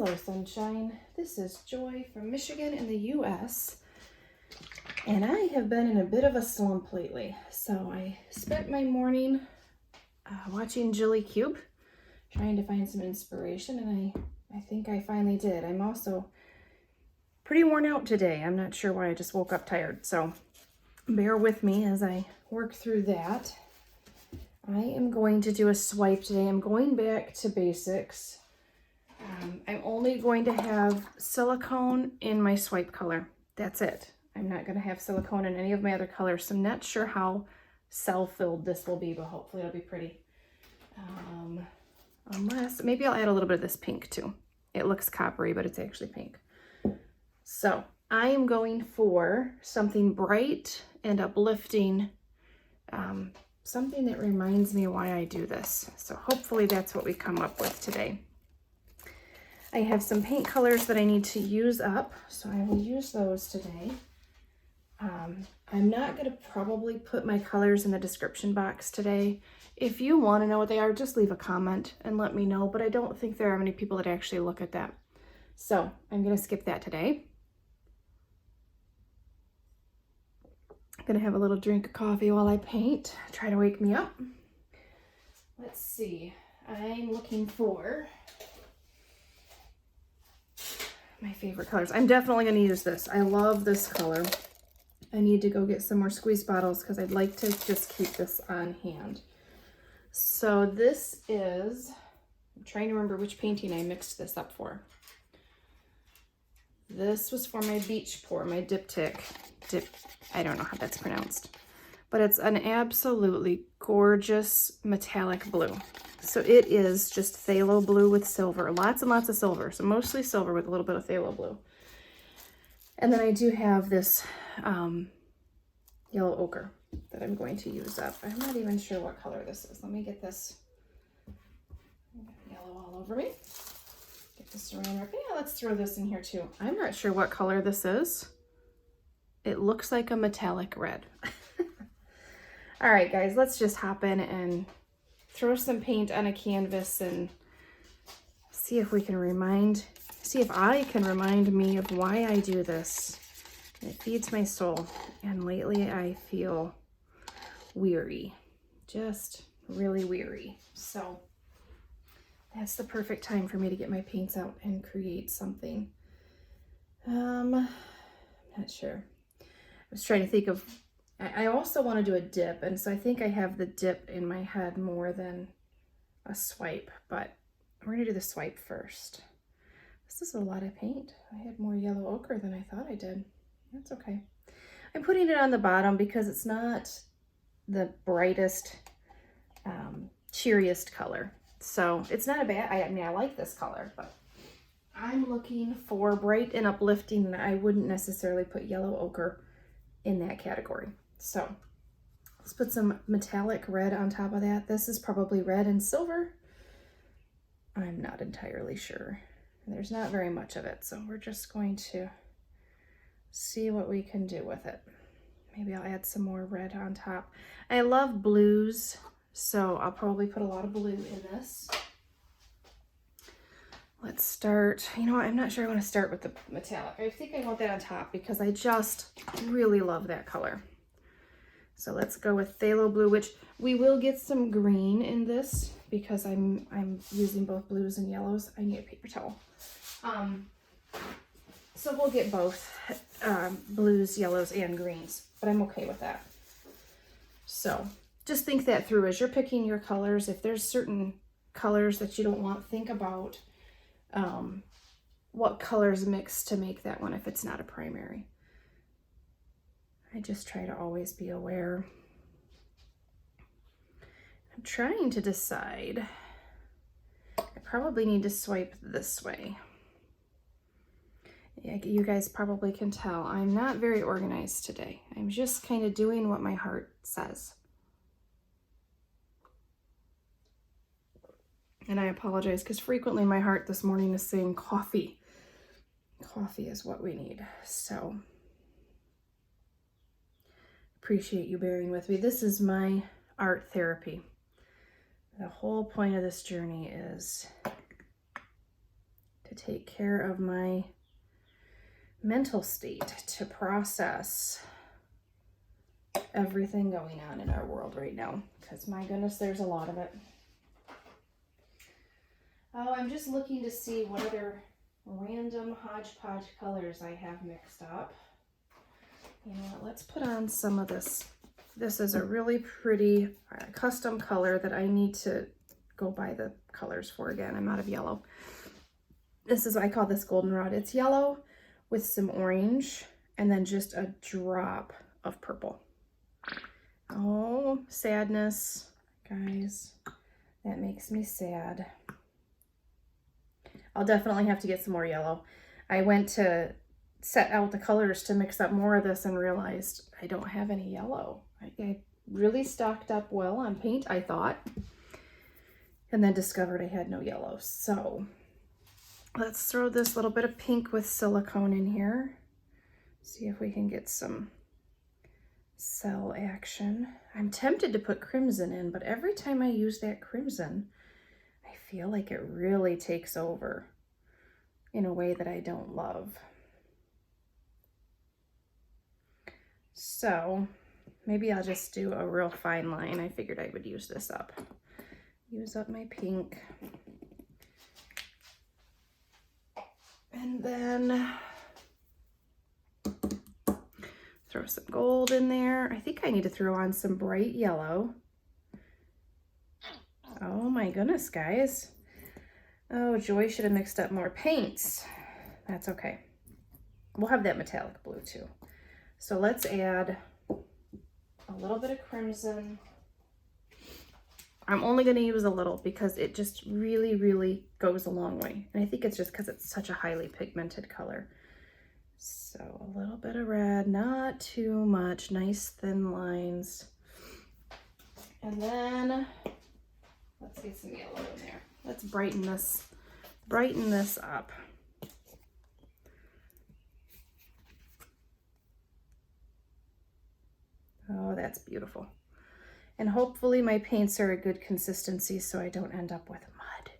Hello, sunshine. This is Joy from Michigan in the US, and I have been in a bit of a slump lately. So I spent my morning watching Jilly Cube, trying to find some inspiration, and I think I finally did. I'm also pretty worn out today. I'm not sure why, I just woke up tired, so bear with me as I work through that. I am going to do a swipe today. I'm going back to basics. I'm only going to have silicone in my swipe color. That's it. I'm not going to have silicone in any of my other colors, so I'm not sure how cell-filled this will be, but hopefully it'll be pretty. Unless, maybe I'll add a little bit of this pink too. It looks coppery, but it's actually pink. So I am going for something bright and uplifting, something that reminds me why I do this. So hopefully that's what we come up with today. I have some paint colors that I need to use up, so I will use those today. I'm not going to probably put my colors in the description box today. If you want to know what they are, just leave a comment and let me know, but I don't think there are many people that actually look at that. So I'm going to skip that today. I'm going to have a little drink of coffee while I paint, try to wake me up. Let's see, I'm looking for my favorite colors. I'm definitely going to use this. I love this color. I need to go get some more squeeze bottles because I'd like to just keep this on hand. So this is, I'm trying to remember which painting I mixed this up for. This was for my beach pour, my diptych. I don't know how that's pronounced, but it's an absolutely gorgeous metallic blue. So it is just phthalo blue with silver, lots and lots of silver. So mostly silver with a little bit of phthalo blue. And then I do have this yellow ochre that I'm going to use up. I'm not even sure what color this is. Let me get this yellow all over me. Get this around. Yeah, let's throw this in here too. I'm not sure what color this is. It looks like a metallic red. All right, guys, let's just hop in and throw some paint on a canvas and see if I can remind me of why I do this. It feeds my soul, and lately I feel weary, just really weary. So that's the perfect time for me to get my paints out and create something. I'm not sure. I was trying to think of, I also want to do a dip, and so I think I have the dip in my head more than a swipe, but we're going to do the swipe first. This is a lot of paint. I had more yellow ochre than I thought I did. That's okay. I'm putting it on the bottom because it's not the brightest, cheeriest color. So it's not a bad, I mean, I like this color, but I'm looking for bright and uplifting, and I wouldn't necessarily put yellow ochre in that category. So let's put some metallic red on top of that. This is probably red and silver. I'm not entirely sure. There's not very much of it, so we're just going to see what we can do with it. Maybe I'll add some more red on top. I love blues, so I'll probably put a lot of blue in this. Let's start, you know what, I'm not sure I want to start with the metallic. I think I want that on top because I just really love that color. So let's go with phthalo blue, which we will get some green in this because I'm using both blues and yellows. I need a paper towel. So we'll get both blues, yellows, and greens, but I'm okay with that. So just think that through as you're picking your colors. If there's certain colors that you don't want, think about what colors mix to make that one if it's not a primary. I just try to always be aware. I'm trying to decide. I probably need to swipe this way. Yeah, you guys probably can tell I'm not very organized today. I'm just kind of doing what my heart says. And I apologize because frequently my heart this morning is saying coffee. Coffee is what we need. So appreciate you bearing with me. This is my art therapy. The whole point of this journey is to take care of my mental state, to process everything going on in our world right now, because my goodness, there's a lot of it. Oh, I'm just looking to see what other random hodgepodge colors I have mixed up. You know what, let's put on some of this. This is a really pretty custom color that I need to go buy the colors for again. I'm out of yellow. This is, I call this goldenrod. It's yellow with some orange and then just a drop of purple. Oh, sadness, guys. That makes me sad. I'll definitely have to get some more yellow. I went to set out the colors to mix up more of this and realized I don't have any yellow. I really stocked up well on paint, I thought, and then discovered I had no yellow. So let's throw this little bit of pink with silicone in here. See if we can get some cell action. I'm tempted to put crimson in, but every time I use that crimson, I feel like it really takes over in a way that I don't love. So maybe I'll just do a real fine line. I figured I would use this up. Use up my pink. And then throw some gold in there. I think I need to throw on some bright yellow. Oh my goodness, guys. Oh, Joy should have mixed up more paints. That's okay. We'll have that metallic blue too. So let's add a little bit of crimson. I'm only going to use a little because it just really, really goes a long way. And I think it's just because it's such a highly pigmented color. So a little bit of red, not too much, nice thin lines. And then let's get some yellow in there. Let's brighten this up. Oh, that's beautiful. And hopefully my paints are a good consistency so I don't end up with mud.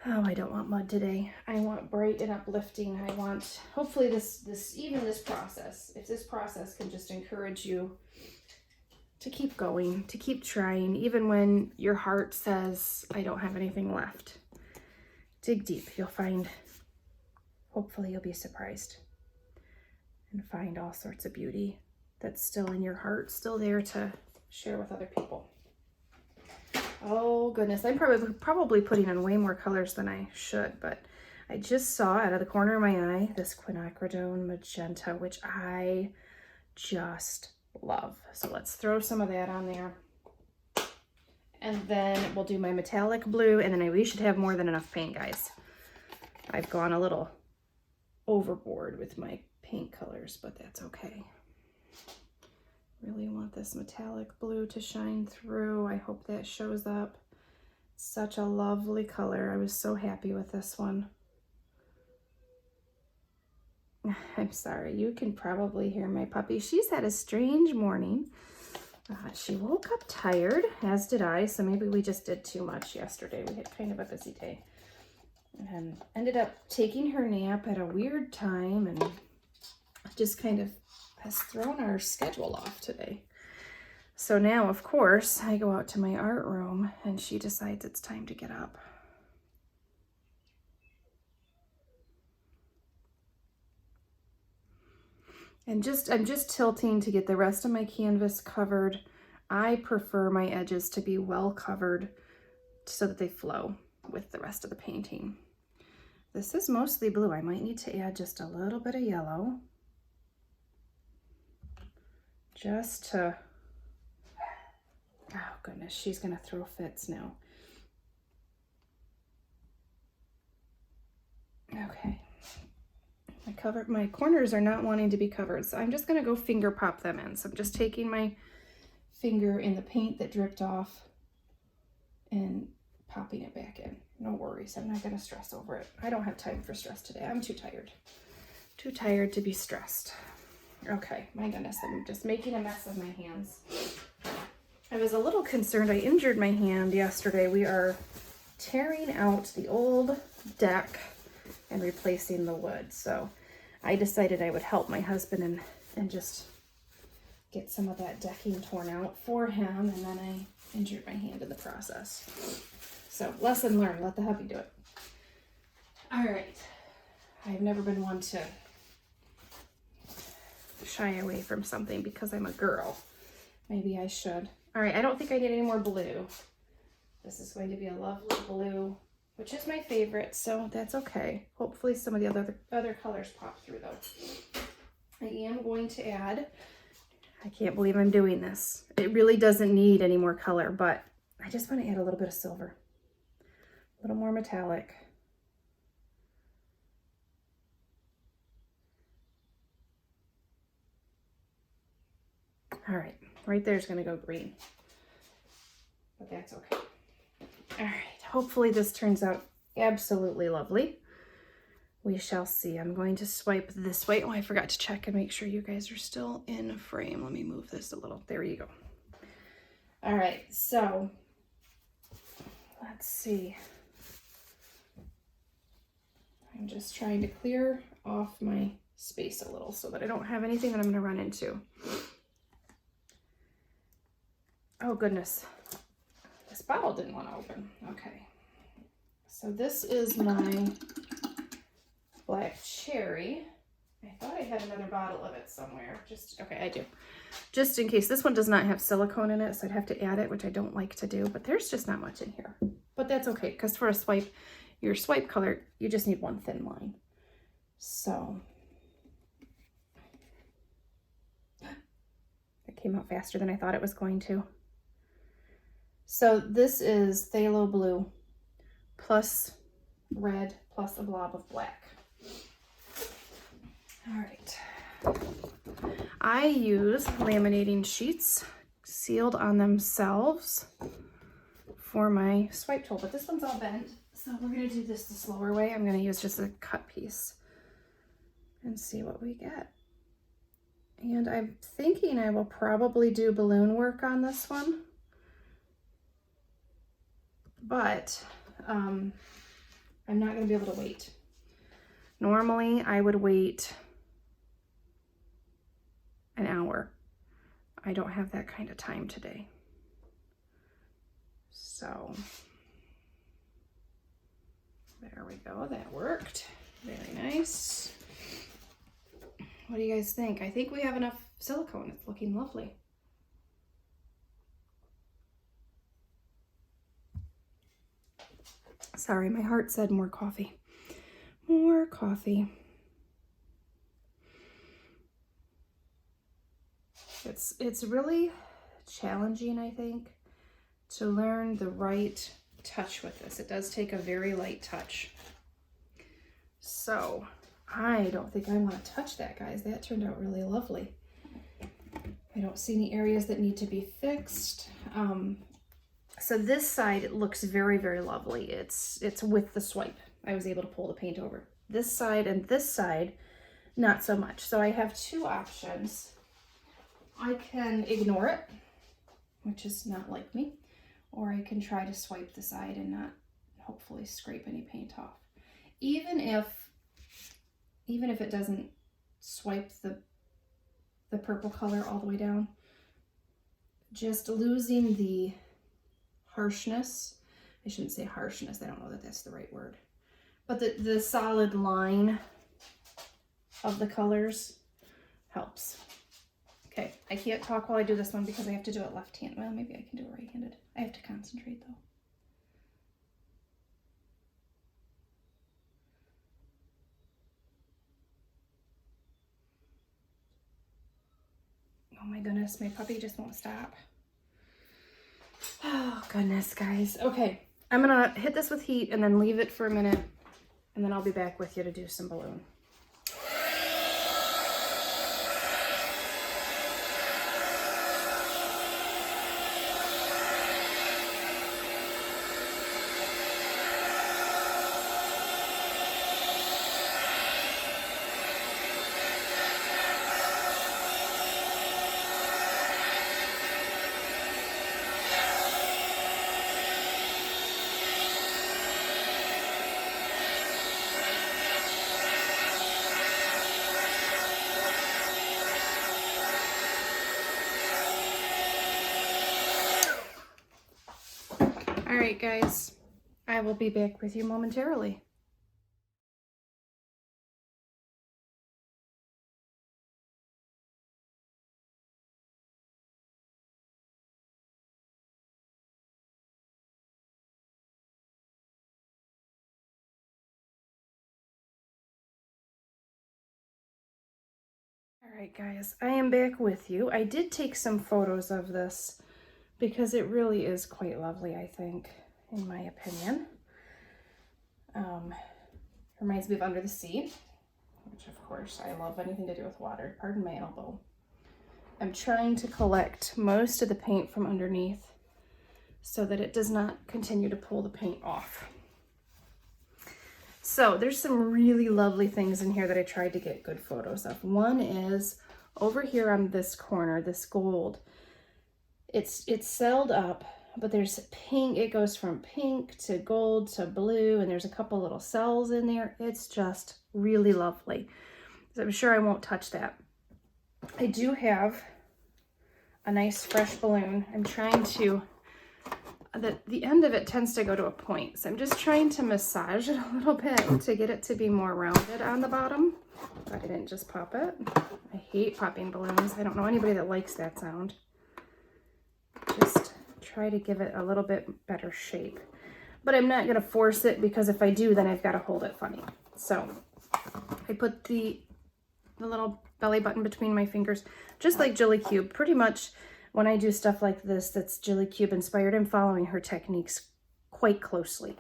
Oh, I don't want mud today. I want bright and uplifting. I want, hopefully this process, if this process can just encourage you to keep going, to keep trying, even when your heart says, I don't have anything left. Dig deep, you'll find, hopefully you'll be surprised and find all sorts of beauty that's still in your heart, still there to share with other people. Oh goodness, I'm probably putting on way more colors than I should, but I just saw out of the corner of my eye this quinacridone magenta, which I just love. So let's throw some of that on there. And then we'll do my metallic blue, and then we should have more than enough paint, guys. I've gone a little overboard with my paint colors, but that's okay. Really want this metallic blue to shine through. I hope that shows up. Such a lovely color. I was so happy with this one. I'm sorry, you can probably hear my puppy. She's had a strange morning. She woke up tired, as did I, so maybe we just did too much yesterday. We had kind of a busy day. And ended up taking her nap at a weird time and just kind of has thrown our schedule off today. So now, of course, I go out to my art room and she decides it's time to get up. And I'm just tilting to get the rest of my canvas covered. I prefer my edges to be well covered so that they flow with the rest of the painting. This is mostly blue. I might need to add just a little bit of yellow. Just to, oh goodness, she's gonna throw fits now. Okay, my corners are not wanting to be covered, so I'm just gonna go finger pop them in. So I'm just taking my finger in the paint that dripped off and popping it back in. No worries, I'm not gonna stress over it. I don't have time for stress today. I'm too tired. Too tired to be stressed. Okay, my goodness, I'm just making a mess of my hands. I was a little concerned. I injured my hand yesterday. We are tearing out the old deck and replacing the wood. So I decided I would help my husband and just get some of that decking torn out for him, and then I injured my hand in the process. So lesson learned, let the hubby do it. All right, I've never been one to shy away from something because I'm a girl. Maybe I should. All right, I don't think I need any more blue. This is going to be a lovely blue, which is my favorite, so that's okay. Hopefully some of the other colors pop through though. I am going to add, I can't believe I'm doing this. It really doesn't need any more color, but I just want to add a little bit of silver, a little more metallic. All right there's going to go green, but that's okay. All right, hopefully this turns out absolutely lovely. We shall see. I'm going to swipe this way. Oh, I forgot to check and make sure you guys are still in frame. Let me move this a little. There you go. All right, so let's see. I'm just trying to clear off my space a little so that I don't have anything that I'm going to run into. Oh, goodness. This bottle didn't want to open. Okay. So this is my black cherry. I thought I had another bottle of it somewhere. Okay, I do. Just in case. This one does not have silicone in it, so I'd have to add it, which I don't like to do, but there's just not much in here. But that's okay, because for a swipe, your swipe color, you just need one thin line. So it came out faster than I thought it was going to. So this is phthalo blue plus red plus a blob of black. All right. I use laminating sheets sealed on themselves for my swipe tool, but this one's all bent. So we're gonna do this the slower way. I'm gonna use just a cut piece and see what we get. And I'm thinking I will probably do balloon work on this one, but I'm not gonna be able to wait. Normally I would wait an hour. I don't have that kind of time today. So there we go, that worked. Very nice. What do you guys think? I think we have enough silicone. It's looking lovely. Sorry, my heart said more coffee. More coffee. It's really challenging, I think, to learn the right touch with this. It does take a very light touch. So I don't think I want to touch that, guys. That turned out really lovely. I don't see any areas that need to be fixed. So this side, it looks very, very lovely. It's with the swipe. I was able to pull the paint over. This side and this side, not so much. So I have two options. I can ignore it, which is not like me, or I can try to swipe the side and not hopefully scrape any paint off. Even if it doesn't swipe the purple color all the way down, just losing the harshness. I shouldn't say harshness. I don't know that that's the right word. But the solid line of the colors helps. Okay, I can't talk while I do this one because I have to do it left-handed. Well, maybe I can do it right-handed. I have to concentrate though. Oh my goodness, my puppy just won't stop. Oh goodness, guys. Okay, I'm gonna hit this with heat and then leave it for a minute, and then I'll be back with you to do some balloon. right, guys, I will be back with you momentarily. All right, guys, I am back with you. I did take some photos of this because it really is quite lovely, I think, in my opinion. Reminds me of Under the Sea, which of course I love anything to do with water. Pardon my elbow. I'm trying to collect most of the paint from underneath so that it does not continue to pull the paint off. So there's some really lovely things in here that I tried to get good photos of. One is over here on this corner, this gold. It's celled up, but there's pink. It goes from pink to gold to blue, and there's a couple little cells in there. It's just really lovely. So I'm sure I won't touch that. I do have a nice fresh balloon. I'm trying to, the end of it tends to go to a point. So I'm just trying to massage it a little bit to get it to be more rounded on the bottom. But I didn't just pop it. I hate popping balloons. I don't know anybody that likes that sound. Just try to give it a little bit better shape. But I'm not gonna force it because if I do, then I've gotta hold it funny. So I put the little belly button between my fingers, just like Jilly Cube. Pretty much when I do stuff like this that's Jilly Cube inspired, I'm following her techniques quite closely.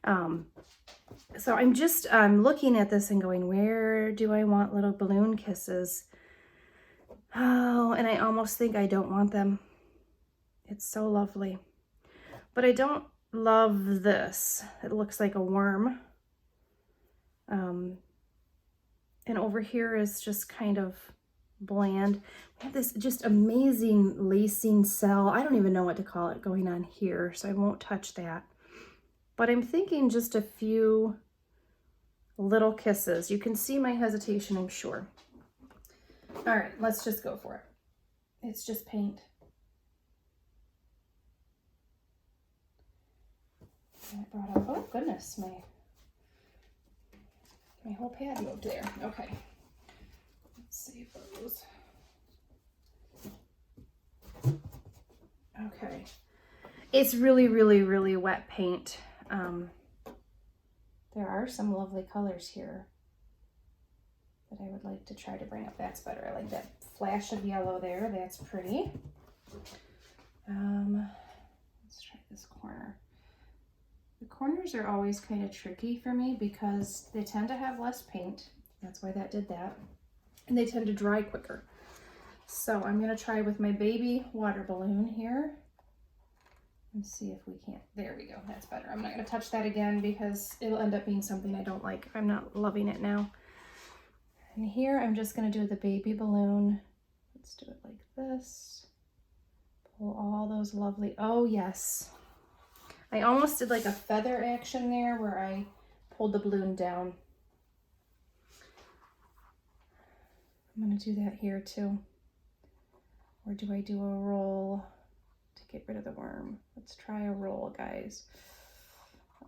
So I'm just looking at this and going, where do I want little balloon kisses? Oh, and I almost think I don't want them. It's so lovely. But I don't love this. It looks like a worm. And over here is just kind of bland. We have this just amazing lacing cell. I don't even know what to call it going on here, so I won't touch that. But I'm thinking just a few little kisses. You can see my hesitation, I'm sure. All right, let's just go for it. It's just paint. I brought up, oh goodness, my whole pad moved there. Okay, let's save those. Okay, it's really, really, really wet paint. There are some lovely colors here that I would like to try to bring up. That's better. I like that flash of yellow there. That's pretty. Let's try this corner. The corners are always kind of tricky for me because they tend to have less paint. That's why that did that. And they tend to dry quicker. So I'm going to try with my baby water balloon here. And see if we can't. There we go. That's better. I'm not going to touch that again because it'll end up being something I don't like. I'm not loving it now. And here I'm just going to do the baby balloon. Let's do it like this. Pull all those lovely, oh yes. I almost did like a feather action there where I pulled the balloon down. I'm going to do that here too. Or do I do a roll to get rid of the worm? Let's try a roll, guys.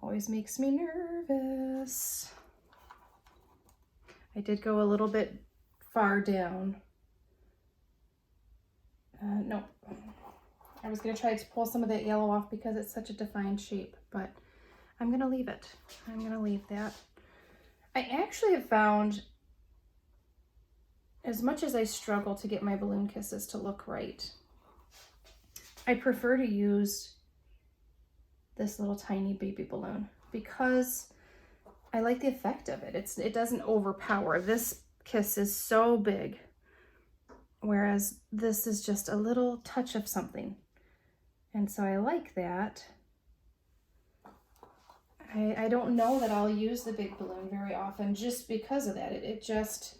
Always makes me nervous. I did go a little bit far down. No. I was going to try to pull some of that yellow off because it's such a defined shape, but I'm going to leave it. I'm going to leave that. I actually have found, as much as I struggle to get my balloon kisses to look right, I prefer to use this little tiny baby balloon because I like the effect of it. It doesn't overpower. This kiss is so big, whereas this is just a little touch of something. And so I like that. I don't know that I'll use the big balloon very often just because of that. It just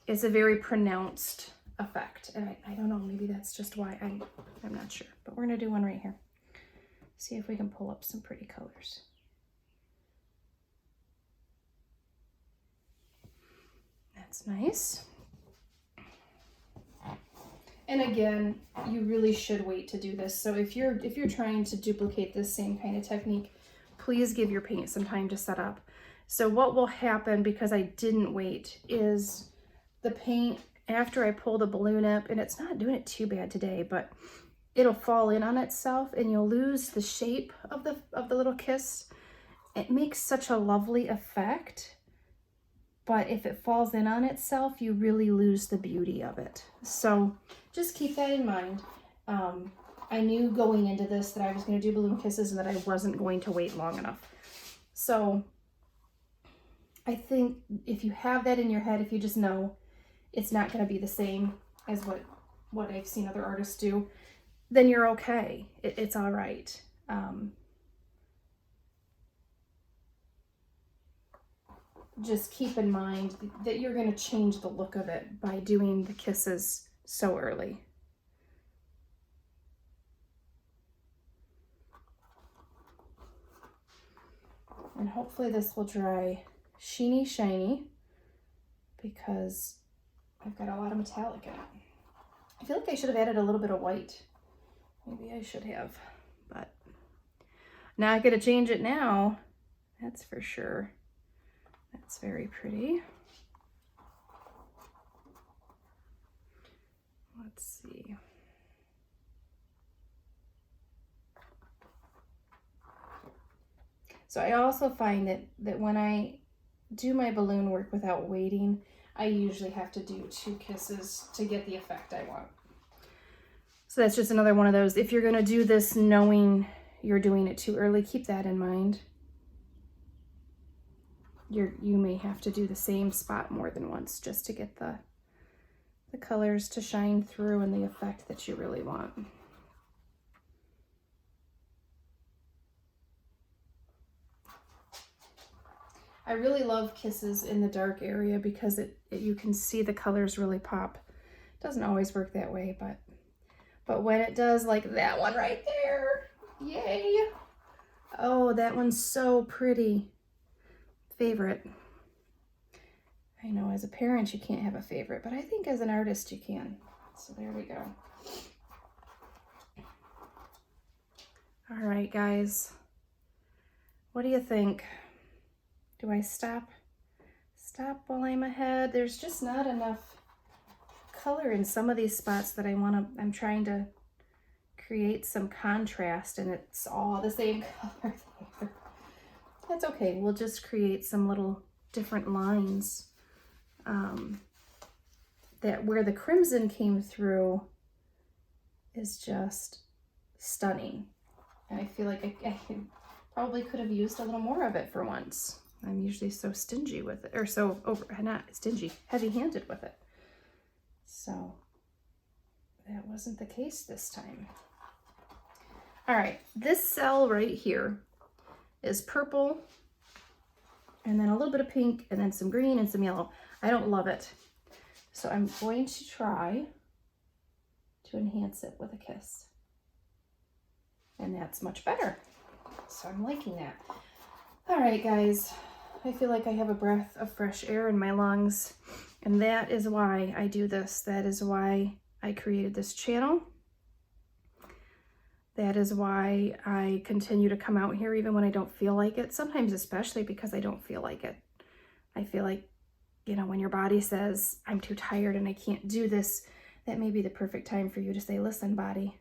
is a very pronounced effect. And I don't know, maybe that's just why I'm not sure. But we're gonna do one right here. See if we can pull up some pretty colors. That's nice. And again, you really should wait to do this. So if you're trying to duplicate this same kind of technique, please give your paint some time to set up. So what will happen, because I didn't wait, is the paint, after I pull the balloon up, and it's not doing it too bad today, but it'll fall in on itself and you'll lose the shape of the little kiss. It makes such a lovely effect, but if it falls in on itself, you really lose the beauty of it. So just keep that in mind. I knew going into this that I was going to do balloon kisses and that I wasn't going to wait long enough. So I think if you have that in your head, if you just know it's not going to be the same as what I've seen other artists do, then you're okay. It's all right. Just keep in mind that you're going to change the look of it by doing the kisses so early. And hopefully this will dry sheeny shiny, because I've got a lot of metallic in it. I feel like I should have added a little bit of white. Maybe I should have, but not gonna change it now, that's for sure. That's very pretty. Let's see. So I also find that when I do my balloon work without waiting, I usually have to do 2 kisses to get the effect I want. So that's just another one of those. If you're gonna do this knowing you're doing it too early, keep that in mind. You may have to do the same spot more than once just to get the colors to shine through and the effect that you really want. I really love kisses in the dark area because you can see the colors really pop. It doesn't always work that way, but when it does, like that one right there, yay! Oh, that one's so pretty. Favorite. I know as a parent you can't have a favorite, but I think as an artist you can. So there we go. All right, guys. What do you think? Do I stop while I'm ahead? There's just not enough color in some of these spots that I'm trying to create some contrast, and it's all the same color there. That's okay. We'll just create some little different lines that where the crimson came through is just stunning. And I feel like I probably could have used a little more of it for once. I'm usually so stingy with it, or so not stingy, heavy-handed with it. So that wasn't the case this time. All right, this cell right here is purple, and then a little bit of pink, and then some green and some yellow. I don't love it. So I'm going to try to enhance it with a kiss. And that's much better. So I'm liking that. All right, guys. I feel like I have a breath of fresh air in my lungs, and that is why I do this. That is why I created this channel. That is why I continue to come out here even when I don't feel like it. Sometimes especially because I don't feel like it. I feel like, you know, when your body says, I'm too tired and I can't do this, that may be the perfect time for you to say, listen, body,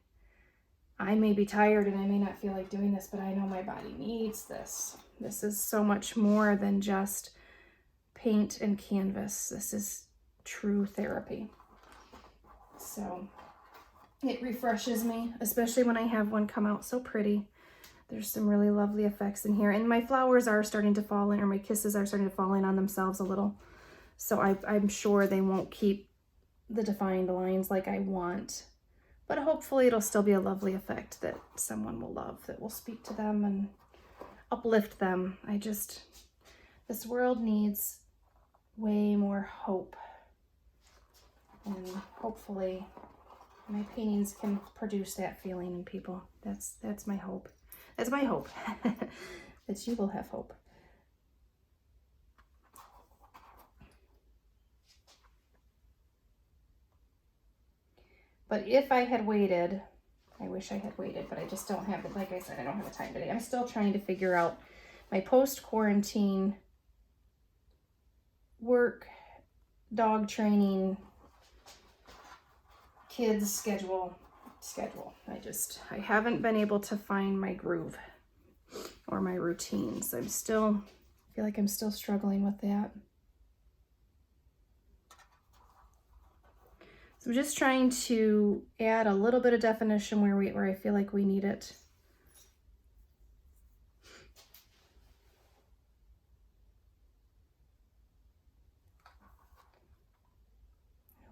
I may be tired and I may not feel like doing this, but I know my body needs this. This is so much more than just paint and canvas. This is true therapy. So it refreshes me, especially when I have one come out so pretty. There's some really lovely effects in here. And my flowers are starting to fall in, or my kisses are starting to fall in on themselves a little. So I'm sure they won't keep the defined lines like I want. But hopefully it'll still be a lovely effect that someone will love, that will speak to them and uplift them. This world needs way more hope. And hopefully my paintings can produce that feeling in people. That's my hope. That's my hope. That you will have hope. But if I had waited, I wish I had waited, but I just don't have it. Like I said, I don't have the time today. I'm still trying to figure out my post-quarantine work, dog training, kids schedule. I haven't been able to find my groove or my routines. I feel like I'm still struggling with that. So I'm just trying to add a little bit of definition where I feel like we need it.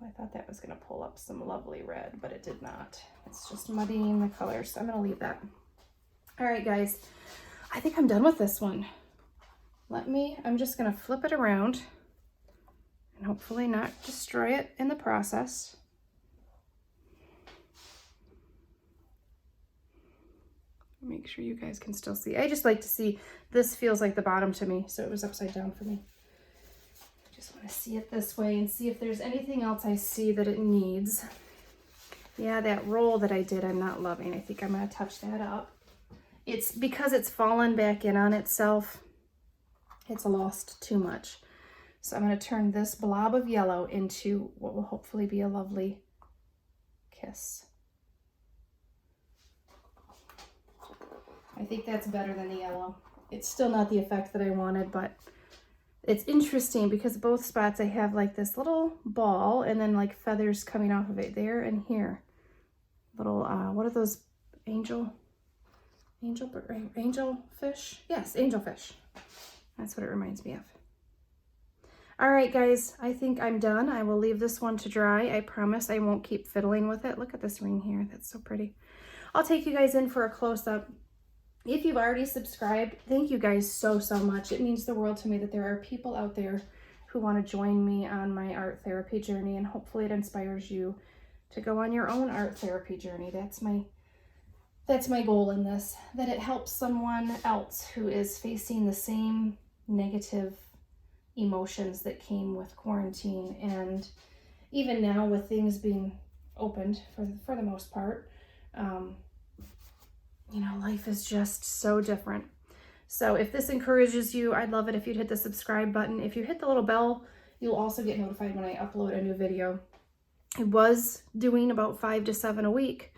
Oh, I thought that was going to pull up some lovely red, but it did not. It's just muddying the color, so I'm going to leave that. All right, guys, I think I'm done with this one. I'm just going to flip it around and hopefully not destroy it in the process. Make sure you guys can still see. I just like to see, this feels like the bottom to me, so it was upside down for me. I just want to see it this way and see if there's anything else I see that it needs. Yeah, that roll that I did, I'm not loving. I think I'm going to touch that up. It's because it's fallen back in on itself. It's lost too much. So I'm going to turn this blob of yellow into what will hopefully be a lovely kiss. I think that's better than the yellow. It's still not the effect that I wanted, but it's interesting because both spots I have like this little ball and then like feathers coming off of it there and here. Little, what are those? Angel fish? Yes, angelfish. That's what it reminds me of. All right, guys, I think I'm done. I will leave this one to dry. I promise I won't keep fiddling with it. Look at this ring here. That's so pretty. I'll take you guys in for a close-up. If you've already subscribed, thank you guys so much. It means the world to me that there are people out there who want to join me on my art therapy journey, and hopefully it inspires you to go on your own art therapy journey. That's my goal in this, that it helps someone else who is facing the same negative emotions that came with quarantine, and even now with things being opened for the most part. You know, life is just so different. So if this encourages you, I'd love it if you'd hit the subscribe button. If you hit the little bell, you'll also get notified when I upload a new video. I was doing about 5 to 7 a week.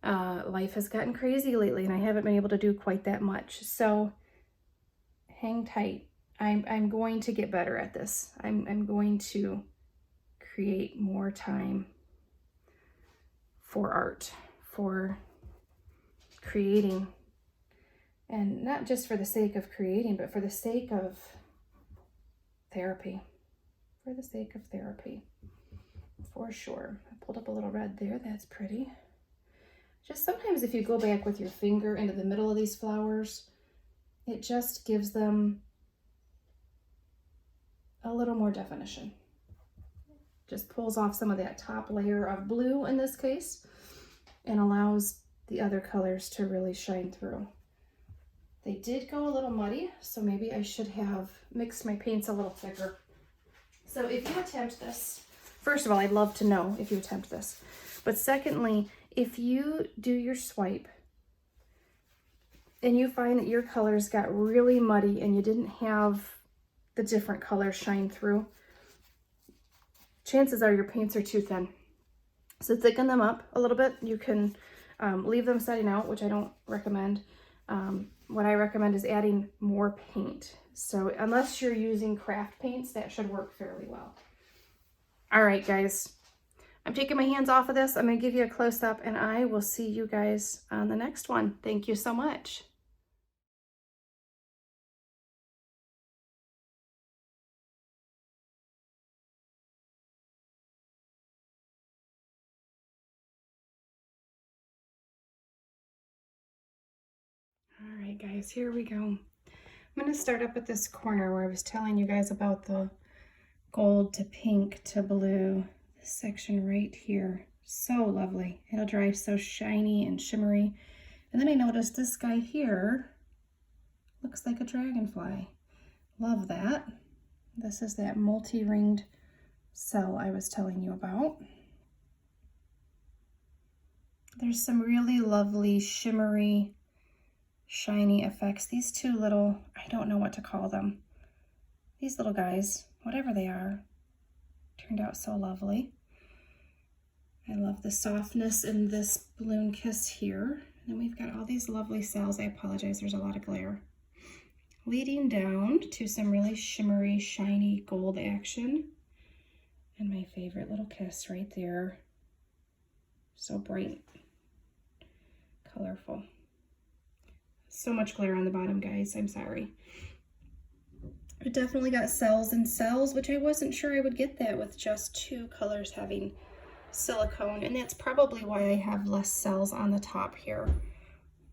Life has gotten crazy lately and I haven't been able to do quite that much. So hang tight. I'm going to get better at this. I'm going to create more time for art, for creating, and not just for the sake of creating, but for the sake of therapy. For the sake of therapy, for sure. I pulled up a little red there. That's pretty. Just sometimes if you go back with your finger into the middle of these flowers, it just gives them a little more definition. Just pulls off some of that top layer of blue in this case and allows the other colors to really shine through. They did go a little muddy, so maybe I should have mixed my paints a little thicker. So if you attempt this, first of all, I'd love to know if you attempt this. But secondly, if you do your swipe and you find that your colors got really muddy and you didn't have the different colors shine through, chances are your paints are too thin. So thicken them up a little bit. You can leave them setting out, which I don't recommend. What I recommend is adding more paint. So unless you're using craft paints, that should work fairly well. All right, guys, I'm taking my hands off of this. I'm going to give you a close-up, and I will see you guys on the next one. Thank you so much. All right, guys, here we go. I'm going to start up at this corner where I was telling you guys about the gold to pink to blue. This section right here, so lovely. It'll dry so shiny and shimmery. And then I noticed this guy here looks like a dragonfly. Love that. This is that multi-ringed cell I was telling you about. There's some really lovely shimmery, shiny effects. These two little, I don't know what to call them. These little guys, whatever they are, turned out so lovely. I love the softness in this balloon kiss here. And then we've got all these lovely cells. I apologize, there's a lot of glare. Leading down to some really shimmery, shiny gold action. And my favorite little kiss right there. So bright, colorful. So much glare on the bottom, guys, I'm sorry. It definitely got cells and cells, which I wasn't sure I would get that with just two colors having silicone, and that's probably why I have less cells on the top here,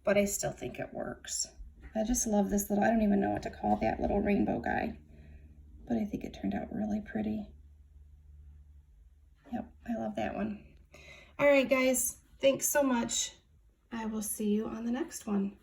but I still think it works. I just love this little, I don't even know what to call that little rainbow guy, but I think it turned out really pretty. Yep, I love that one. All right, guys, thanks so much. I will see you on the next one.